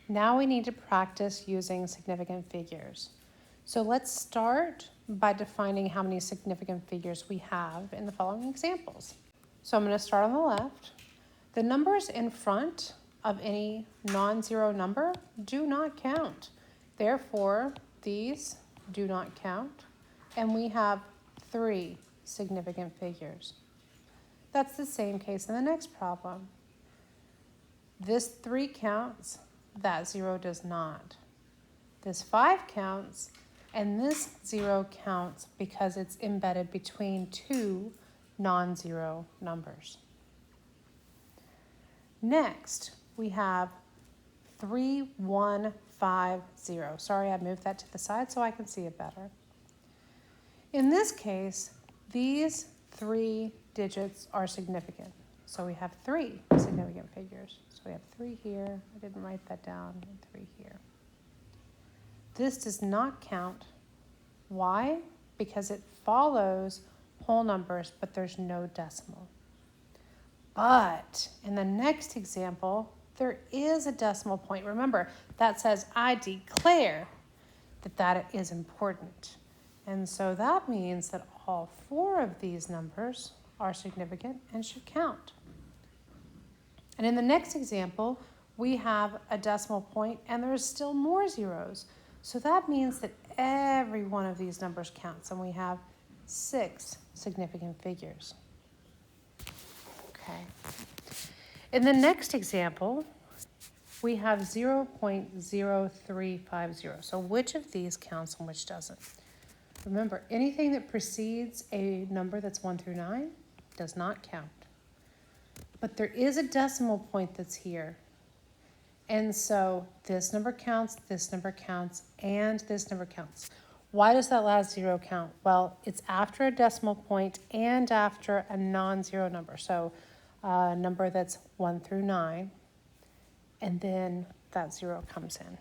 Now we need to practice using significant figures. So let's start by defining how many significant figures we have in the following examples. So I'm going to start on the left. The numbers in front of any non-zero number do not count. Therefore, these do not count. And we have 3 significant figures. That's the same case in the next problem. This 3 counts, that 0 does not. This 5 counts, and this 0 counts because it's embedded between 2 non-zero numbers. Next, we have 3, 1, 5, 0. Sorry, I moved that to the side so I can see it better. In this case, these 3 digits are significant. So we have 3 significant figures. So we have 3 here. I didn't write that down. And 3 here. This does not count. Why? Because it follows whole numbers, but there's no decimal. But in the next example, there is a decimal point. Remember, that says, I declare that is important. And so that means that all 4 of these numbers are significant and should count. And in the next example, we have a decimal point and there's still more zeros. So that means that every one of these numbers counts, and we have 6 significant figures. Okay. In the next example, we have 0.0350. So which of these counts and which doesn't? Remember, anything that precedes a number that's 1 through 9 does not count. But there is a decimal point that's here. And so this number counts, and this number counts. Why does that last 0 count? Well, it's after a decimal point and after a non-zero number. So a number that's 1 through 9, and then that 0 comes in.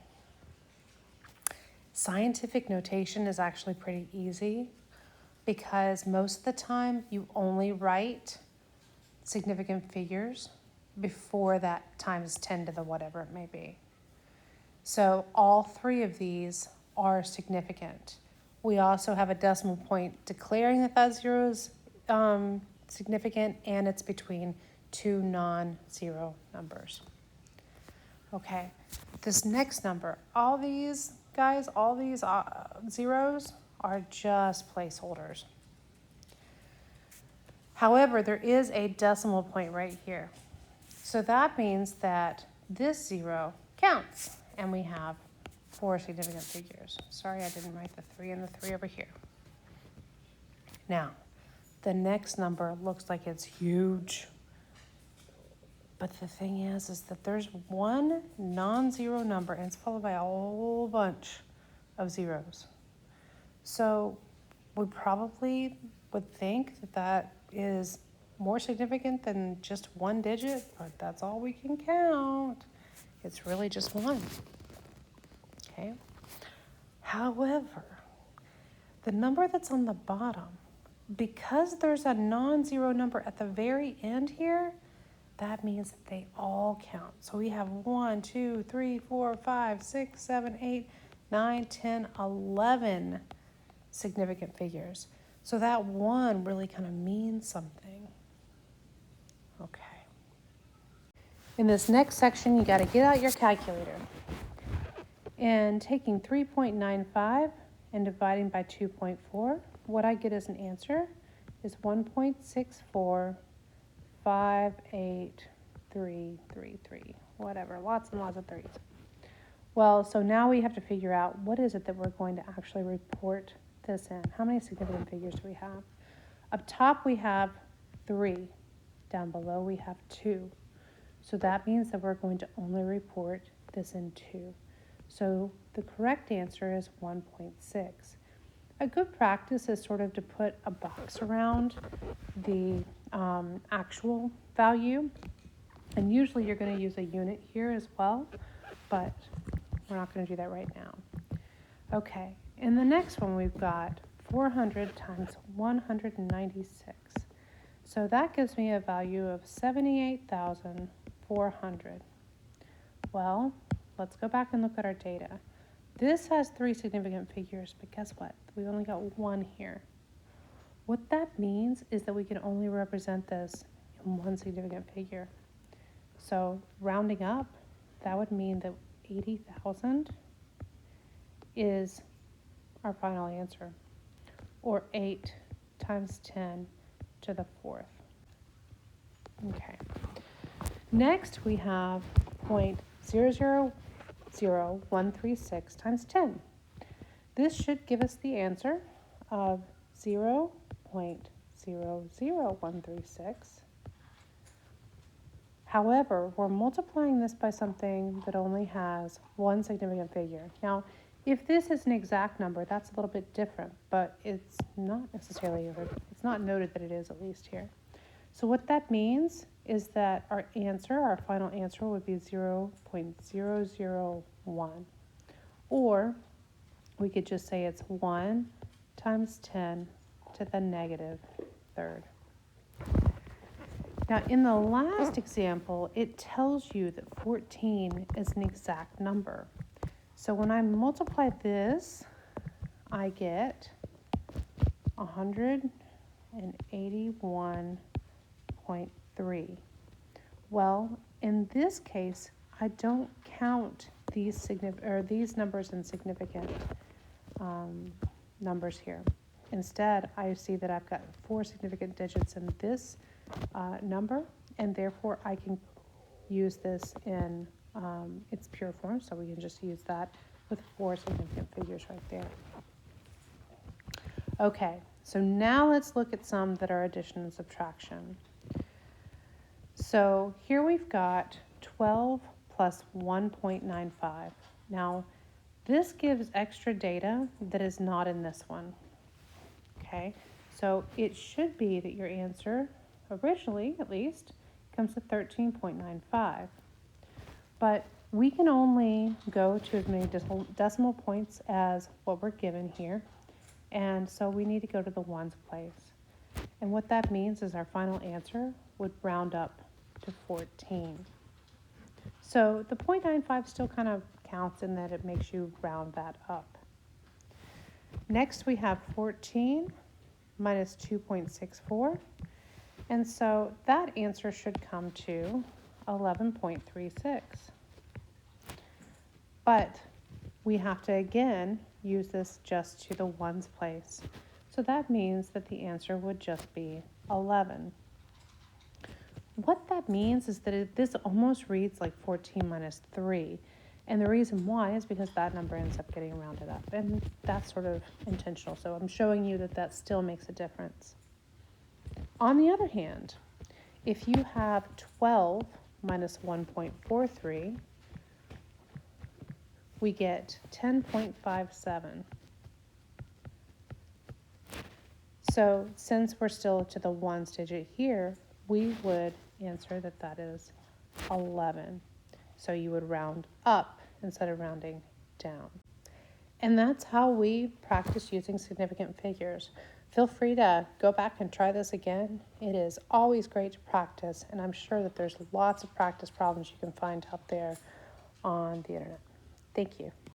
Scientific notation is actually pretty easy because most of the time you only write significant figures before that times 10 to the whatever it may be. So all 3 of these are significant. We also have a decimal point declaring that 0 is significant, and it's between 2 non-zero numbers. Okay, this next number, all these guys, all these zeros are just placeholders. However, there is a decimal point right here. So that means that this 0 counts, and we have 4 significant figures. Sorry, I didn't write the 3 and the 3 over here. Now, the next number looks like it's huge. But the thing is that there's one non-zero number, and it's followed by a whole bunch of zeros. So we probably would think that is more significant than just 1 digit, but that's all we can count. It's really just 1. Okay. However, the number that's on the bottom, because there's a non-zero number at the very end here, that means that they all count. So we have 1, 2, 3, 4, 5, 6, 7, 8, 9, 10, 11 significant figures. So that 1 really kind of means something. Okay. In this next section, you got to get out your calculator. And taking 3.95 and dividing by 2.4, what I get as an answer is 1.6458333. Whatever, lots and lots of 3s. Well, so now we have to figure out what is it that we're going to actually report this in. How many significant figures do we have? Up top we have 3. Down below we have 2. So that means that we're going to only report this in 2. So the correct answer is 1.6. A good practice is sort of to put a box around the actual value. And usually you're going to use a unit here as well, but we're not going to do that right now. Okay, in the next one we've got 400 times 196. So that gives me a value of 78,400. Well, let's go back and look at our data. This has 3 significant figures, but guess what? We only got 1 here. What that means is that we can only represent this in 1 significant figure. So rounding up, that would mean that 80,000 is our final answer, or 8 times 10 to the 4th. Okay. Next, we have 0.000136 times 10. This should give us the answer of 0.00136. However, we're multiplying this by something that only has 1 significant figure. Now, if this is an exact number, that's a little bit different, but it's not necessarily, it's not noted that it is, at least here. So what that means is that our final answer would be 0.001. Or we could just say it's 1 times 10 to the negative 3rd. Now, in the last example, it tells you that 14 is an exact number. So when I multiply this, I get 181.3. Well, in this case, I don't count these numbers in significant numbers here. Instead, I see that I've got 4 significant digits in this number, and therefore I can use this in its pure form, so we can just use that with 4 significant figures right there. Okay, so now let's look at some that are addition and subtraction. So here we've got 12 plus 1.95. Now, this gives extra data that is not in this one. Okay, so it should be that your answer, originally at least, comes to 13.95. But we can only go to as many decimal points as what we're given here. And so we need to go to the ones place. And what that means is our final answer would round up to 14. So the 0.95 still kind of counts in that it makes you round that up. Next we have 14 minus 2.64. And so that answer should come to 11.36. But we have to again use this just to the ones place. So that means that the answer would just be 11. What that means is that this almost reads like 14 minus 3. And the reason why is because that number ends up getting rounded up. And that's sort of intentional. So I'm showing you that that still makes a difference. On the other hand, if you have 12 minus 1.43, we get 10.57. So since we're still to the ones digit here, we would answer that that is 11. So you would round up instead of rounding down. And that's how we practice using significant figures. Feel free to go back and try this again. It is always great to practice, and I'm sure that there's lots of practice problems you can find out there on the internet. Thank you.